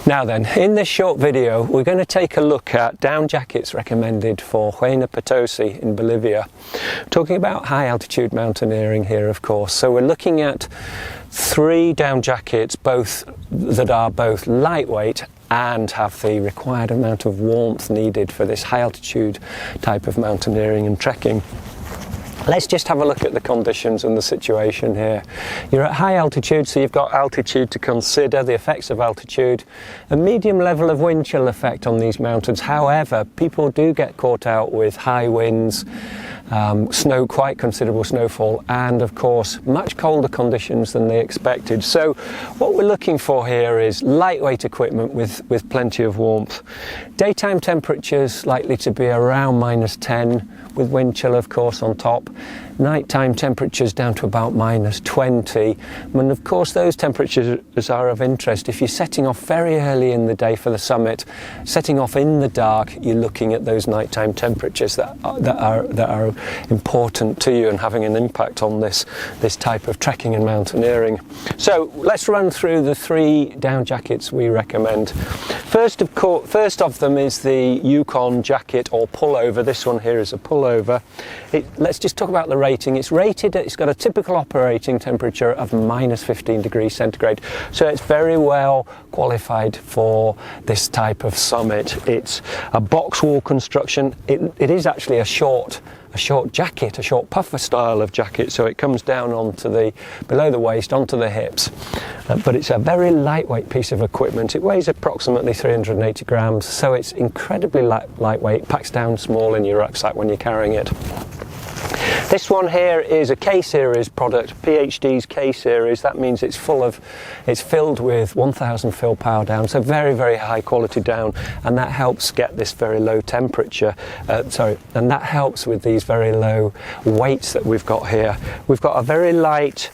Now then, in this short video we're going to take a look at down jackets recommended for Huayna Potosi in Bolivia. Talking about high altitude mountaineering here, of course. So we're looking at 3 down jackets that are both lightweight and have the required amount of warmth needed for this high altitude type of mountaineering and trekking. Let's just have a look at the conditions and the situation here. You're at high altitude, so you've got altitude to consider, the effects of altitude, a medium level of wind chill effect on these mountains. However, people do get caught out with high winds, quite considerable snowfall, and of course much colder conditions than they expected. So what we're looking for here is lightweight equipment with plenty of warmth. Daytime temperatures likely to be around -10 with wind chill of course on top. Nighttime temperatures down to about -20, and of course those temperatures are of interest if you're setting off very early in the day for the summit. Setting off in the dark, you're looking at those nighttime temperatures that are important to you and having an impact on this type of trekking and mountaineering. So let's run through the 3 down jackets we recommend. First of them is the Yukon jacket or pullover. This one here is a pullover. Let's just talk about the rating. It's got a typical operating temperature of -15 degrees centigrade, so it's very well qualified for this type of summit. It's a box wall construction. It is actually a short jacket, a short puffer style of jacket, so it comes down below the waist onto the hips, but it's a very lightweight piece of equipment. It weighs approximately 380 grams, so it's incredibly lightweight, packs down small in your rucksack when you're carrying it. This one here is a K-series product, PhD's K-series. That means it's filled with 1000 fill power down, so very, very high quality down, and that helps get this very low temperature. And that helps with these very low weights that we've got here. We've got a very light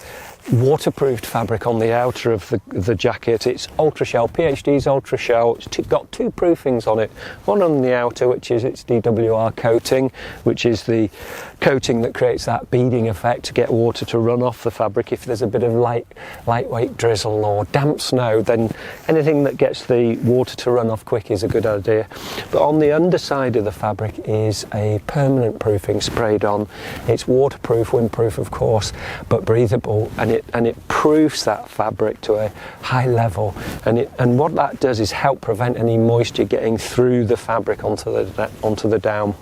waterproofed fabric on the outer of the jacket. It's ultra shell, PhD's ultra shell. It's got 2 proofings on it. One on the outer, which is its DWR coating, which is the coating that creates that beading effect to get water to run off the fabric. If there's a bit of lightweight drizzle or damp snow, then anything that gets the water to run off quick is a good idea. But on the underside of the fabric is a permanent proofing sprayed on. It's waterproof, windproof of course, but breathable, and it proofs that fabric to a high level, and what that does is help prevent any moisture getting through the fabric onto the down.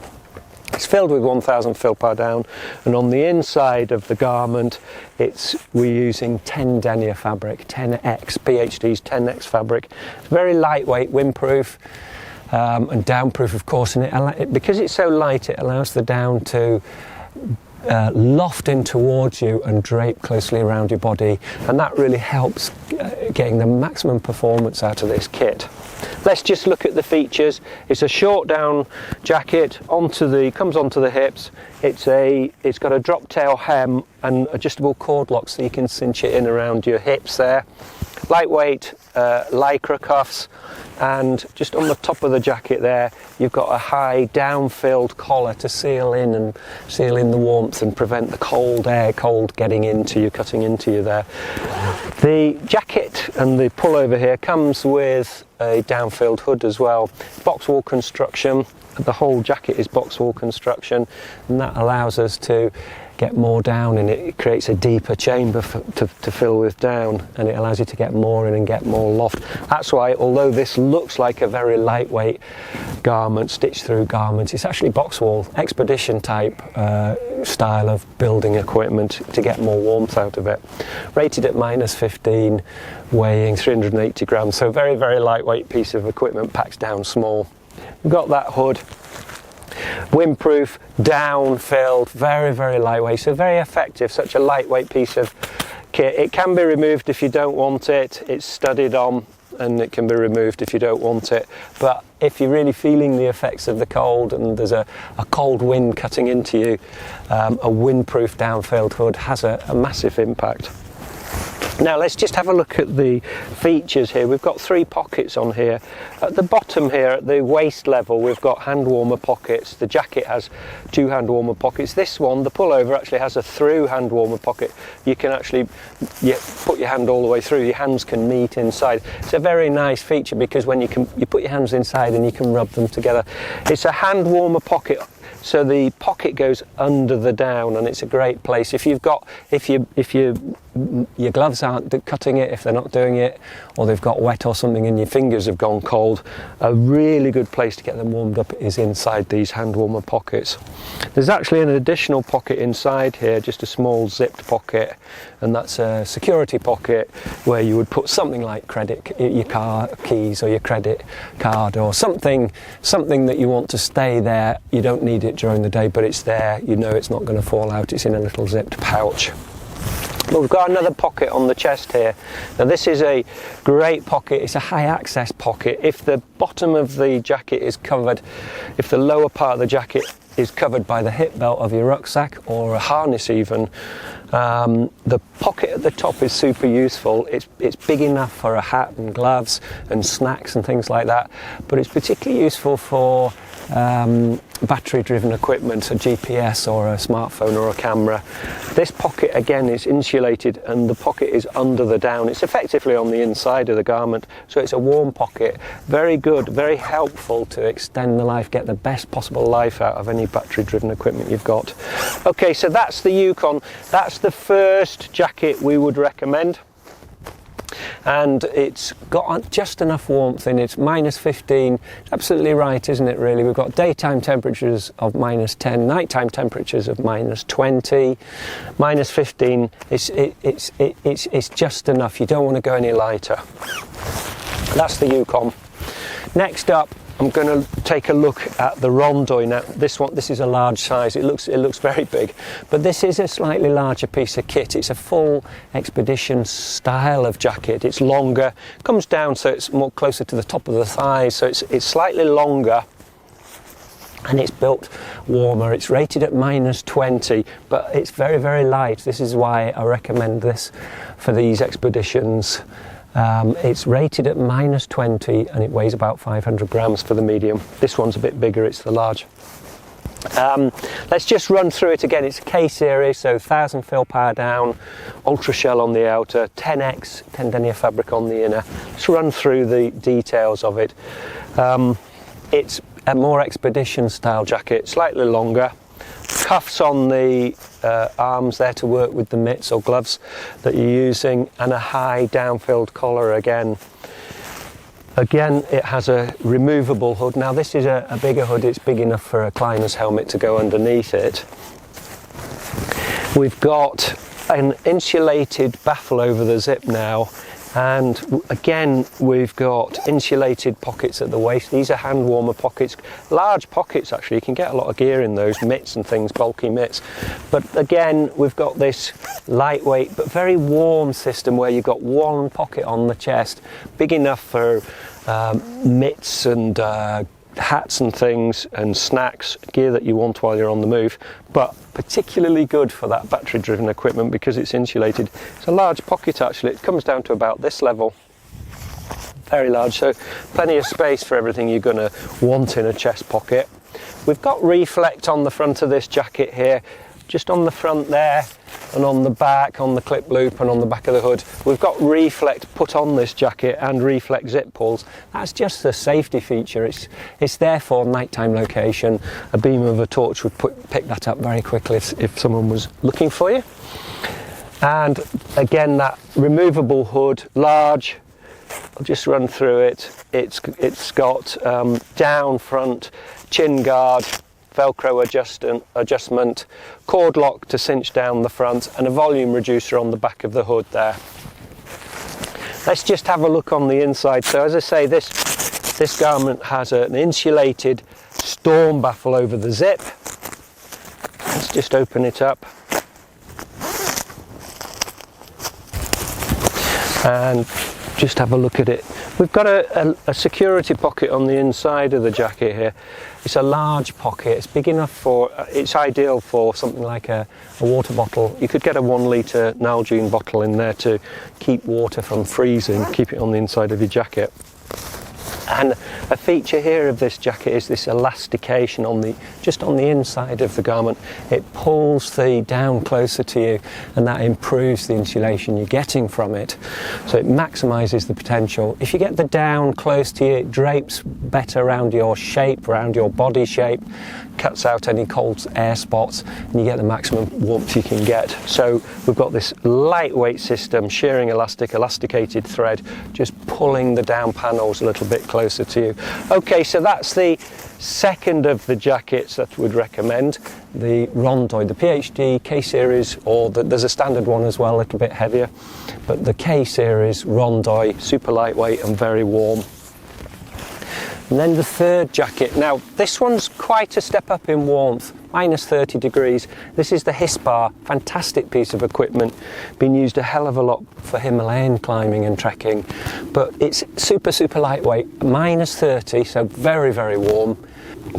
It's filled with 1000 fill power down, and on the inside of the garment we're using 10 denier fabric, 10X, PhD's 10X fabric. It's very lightweight, windproof, and downproof of course, and because it's so light it allows the down to loft in towards you and drape closely around your body, and that really helps getting the maximum performance out of this kit. Let's just look at the features. It's a short down jacket, comes onto the hips. It's got a drop tail hem and adjustable cord locks so you can cinch it in around your hips there. Lightweight lycra cuffs, and just on the top of the jacket there you've got a high down-filled collar to seal in the warmth and prevent the cold getting into you, cutting into you there. The jacket and the pullover here comes with a down-filled hood as well. Box wall construction. The whole jacket is box wall construction, and that allows us to get more down in it. It creates a deeper chamber to fill with down, and it allows you to get more in and get more loft. That's why, although this looks like a very lightweight garment, stitched through garment, it's actually box wall, expedition type style of building equipment to get more warmth out of it. Rated at -15, weighing 380 grams, so very, very lightweight piece of equipment, packs down small. We've got that hood. Windproof, down-filled, very, very lightweight, so very effective. Such a lightweight piece of kit. It can be removed if you don't want it. It's studded on, and it can be removed if you don't want it. But if you're really feeling the effects of the cold and there's a cold wind cutting into you, a windproof down-filled hood has a massive impact. Now let's just have a look at the features here. We've got 3 pockets on here. At the bottom here, at the waist level, we've got hand warmer pockets. The jacket has 2 hand warmer pockets. This one, the pullover, actually has a through hand warmer pocket. You can actually put your hand all the way through. Your hands can meet inside. It's a very nice feature because when you put your hands inside and you can rub them together. It's a hand warmer pocket. So the pocket goes under the down, and it's a great place if your gloves aren't cutting it, if they're not doing it, or they've got wet or something and your fingers have gone cold. A really good place to get them warmed up is inside these hand warmer pockets. There's actually an additional pocket inside here, just a small zipped pocket, and that's a security pocket where you would put something like your car keys or your credit card or something that you want to stay there. You don't need it during the day, but it's there. You know it's not going to fall out. It's in a little zipped pouch. But we've got another pocket on the chest here. Now this is a great pocket. It's a high access pocket. If the bottom of the jacket is covered, if the lower part of the jacket is covered by the hip belt of your rucksack or a harness even, the pocket at the top is super useful. It's big enough for a hat and gloves and snacks and things like that, but it's particularly useful for battery driven equipment, a GPS or a smartphone or a camera. This pocket again is insulated and the pocket is under the down. It's effectively on the inside of the garment, so it's a warm pocket. Very good, very helpful to extend the life, get the best possible life out of any battery driven equipment you've got. Okay, so that's the Yukon. That's the first jacket we would recommend. And it's got just enough warmth in it. Minus 15, it's absolutely right, isn't it really? We've got daytime temperatures of minus 10, nighttime temperatures of minus 20, minus 15, it's just enough. You don't want to go any lighter. That's the Yukon. Next up, I'm going to take a look at the Rondoy. Now this is a large size. It looks very big, but this is a slightly larger piece of kit. It's a full expedition style of jacket. It's longer, comes down so it's more closer to the top of the thighs, so it's slightly longer, and it's built warmer. It's rated at minus 20, but it's very, very light. This is why I recommend this for these expeditions. It's rated at minus 20 and it weighs about 500 grams for the medium. This one's a bit bigger, it's the large. Let's just run through it again. It's a K series, so 1000 fill power down, ultra shell on the outer, 10x, 10 denier fabric on the inner. Let's run through the details of it. It's a more expedition style jacket, slightly longer. Cuffs on the arms there to work with the mitts or gloves that you're using, and a high down-filled collar again. Again, it has a removable hood. Now this is a bigger hood. It's big enough for a climber's helmet to go underneath it. We've got an insulated baffle over the zip now, and again we've got insulated pockets at the waist. These are hand warmer pockets, large pockets actually. You can get a lot of gear in those, mitts and things, bulky mitts. But again, we've got this lightweight but very warm system where you've got one pocket on the chest, big enough for mitts and hats and things and snacks, gear that you want while you're on the move, but particularly good for that battery driven equipment because it's insulated. It's a large pocket actually. It comes down to about this level, very large, so plenty of space for everything you're going to want in a chest pocket. We've got reflect on the front of this jacket here, just on the front there and on the back, on the clip loop and on the back of the hood. We've got reflect put on this jacket and reflect zip pulls. That's just a safety feature. It's there for nighttime location. A beam of a torch would pick that up very quickly if someone was looking for you. And again, that removable hood, large. I'll just run through it. It's got down front, chin guard, Velcro adjustment, cord lock to cinch down the front, and a volume reducer on the back of the hood there. Let's just have a look on the inside. So as I say, this garment has an insulated storm baffle over the zip. Let's just open it up. And just have a look at it. We've got a security pocket on the inside of the jacket here. It's a large pocket. It's big enough for, it's ideal for something like a water bottle. You could get a 1 litre Nalgene bottle in there to keep water from freezing, keep it on the inside of your jacket. And a feature here of this jacket is this elastication just on the inside of the garment. It pulls the down closer to you, and that improves the insulation you're getting from it. So it maximises the potential. If you get the down close to you, it drapes better around your shape, around your body shape, cuts out any cold air spots, and you get the maximum warmth you can get. So we've got this lightweight system, shearing elastic, elasticated thread, just pulling the down panels a little bit closer to you. Okay, so that's the second of the jackets that we'd recommend, the Rondoy, the PhD K series, or there's a standard one as well, a little bit heavier, but the K series Rondoy, super lightweight and very warm. And then the third jacket. Now this one's quite a step up in warmth, minus 30 degrees. This is the Hispar, fantastic piece of equipment, been used a hell of a lot for Himalayan climbing and trekking, but it's super lightweight, minus 30, so very warm,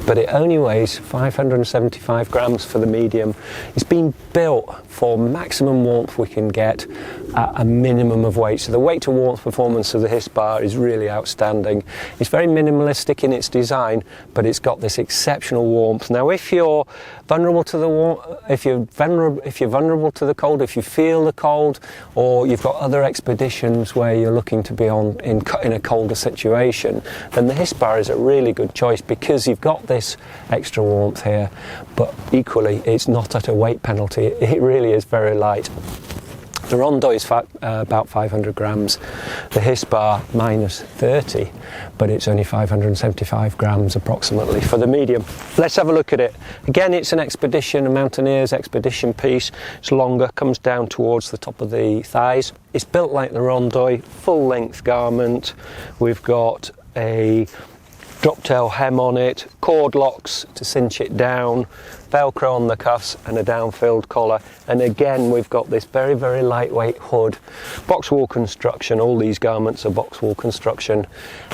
but it only weighs 575 grams for the medium. It's been built for maximum warmth we can get at a minimum of weight. So the weight to warmth performance of the Hispar is really outstanding. It's very minimalistic in its design, but it's got this exceptional warmth. Now if you're vulnerable to the if you're vulnerable to the cold, if you feel the cold, or you've got other expeditions where you're looking to be in a colder situation, then the Hispar is a really good choice, because you've got this extra warmth here, but equally it's not at a weight penalty. It really is very light. The Rondoy is about 500 grams, the Hispar minus 30, but it's only 575 grams approximately for the medium. Let's have a look at it. Again, it's an expedition, a mountaineer's expedition piece. It's longer, comes down towards the top of the thighs. It's built like the Rondoy, full length garment. We've got a drop tail hem on it, cord locks to cinch it down, velcro on the cuffs and a down-filled collar, and again we've got this very lightweight hood, box wall construction. All these garments are box wall construction,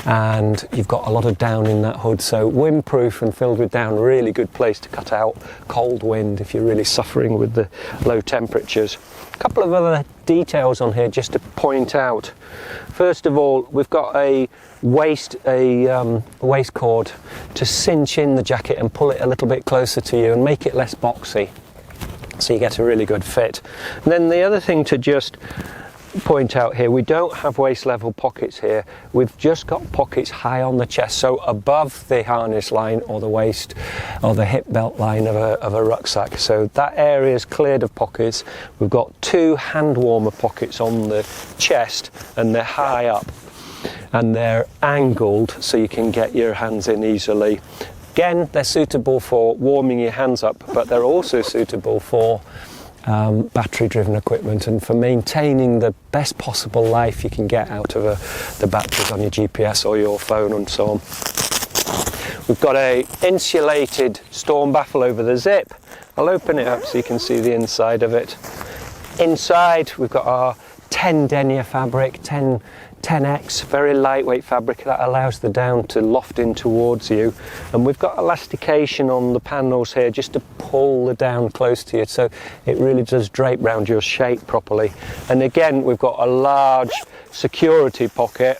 and you've got a lot of down in that hood, so windproof and filled with down, really good place to cut out cold wind if you're really suffering with the low temperatures. A couple of other details on here just to point out. First of all, we've got a waist cord to cinch in the jacket and pull it a little bit closer to you and make it less boxy, so you get a really good fit. And then the other thing to just point out here, we don't have waist level pockets here. We've just got pockets high on the chest, so above the harness line or the waist or the hip belt line of a rucksack. So that area is cleared of pockets. We've got 2 hand warmer pockets on the chest, and they're high up and they're angled so you can get your hands in easily. Again, they're suitable for warming your hands up, but they're also suitable for battery-driven equipment and for maintaining the best possible life you can get out of the batteries on your GPS or your phone and so on. We've got a insulated storm baffle over the zip. I'll open it up so you can see the inside of it. Inside we've got our 10 denier fabric, 10X, very lightweight fabric that allows the down to loft in towards you, and we've got elastication on the panels here just to pull the down close to you, so it really does drape round your shape properly. And again, we've got a large security pocket.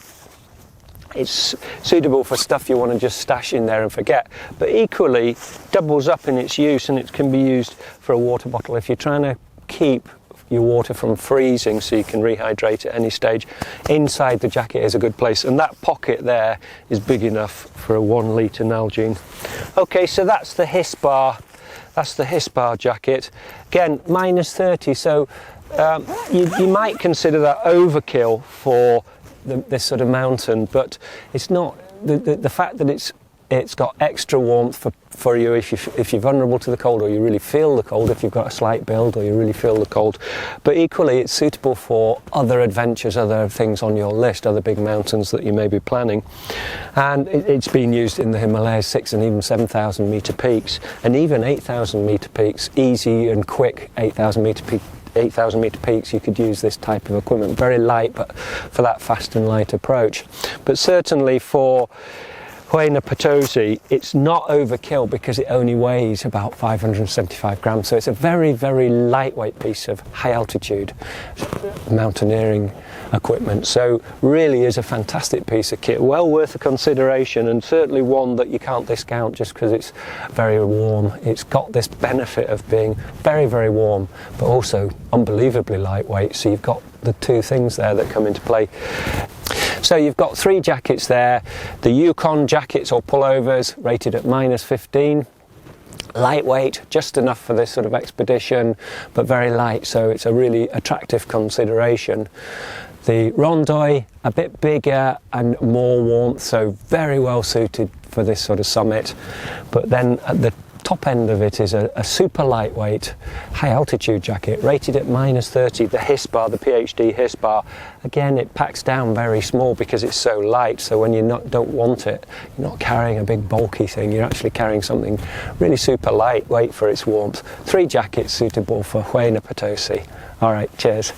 It's suitable for stuff you want to just stash in there and forget, but equally doubles up in its use, and it can be used for a water bottle if you're trying to keep your water from freezing so you can rehydrate at any stage. Inside the jacket is a good place, and that pocket there is big enough for a 1 litre Nalgene. Okay, so that's the Hispar. That's the Hispar jacket. Again, minus 30, so you might consider that overkill for this sort of mountain, but it's not. The fact that it's got extra warmth for you if you're vulnerable to the cold, or you really feel the cold, if you've got a slight build or you really feel the cold. But equally it's suitable for other adventures, other things on your list, other big mountains that you may be planning. And it's been used in the Himalayas, 6,000 and even 7,000 metre peaks, and even 8,000 metre peaks, easy and quick 8,000 metre 8,000 meter peaks, you could use this type of equipment. Very light, but for that fast and light approach. But certainly for Huayna Potosi, it's not overkill because it only weighs about 575 grams. So it's a very, very lightweight piece of high altitude mountaineering equipment. So really is a fantastic piece of kit, well worth a consideration, and certainly one that you can't discount just because it's very warm. It's got this benefit of being very, very warm, but also unbelievably lightweight. So you've got the two things there that come into play. So you've got 3 jackets there, the Yukon jackets or pullovers rated at -15. Lightweight, just enough for this sort of expedition, but very light, so it's a really attractive consideration. The Rondoy, a bit bigger and more warmth, so very well suited for this sort of summit. But then at the top end of it is a super lightweight high altitude jacket rated at -30, the Hisbar, the PhD Hisbar. Again, it packs down very small because it's so light, so when you don't want it, you're not carrying a big bulky thing, you're actually carrying something really super lightweight for its warmth. 3 jackets suitable for Huayna Potosi. All right, cheers.